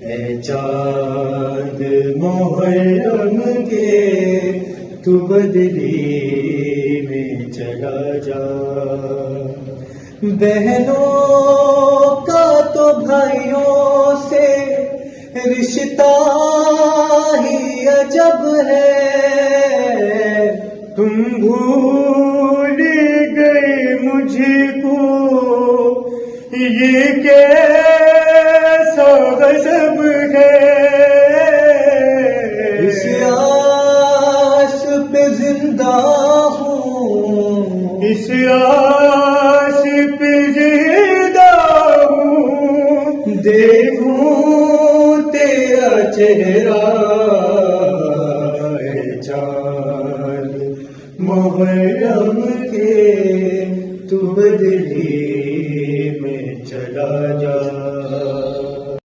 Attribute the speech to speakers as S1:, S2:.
S1: है चाँद मुहर्रम के तू बदली में चला जा। बहनों का तो भाइयों से रिश्ता ही अजब है, तुम भूल गए मुझको ये कैसा गज़ब है। इस आस पे जिंदा हूँ, इस आस पे जिंदा हूँ, देखूं तेरा चेहरा है चाँद मुहर्रम के तू बदली में चला जा।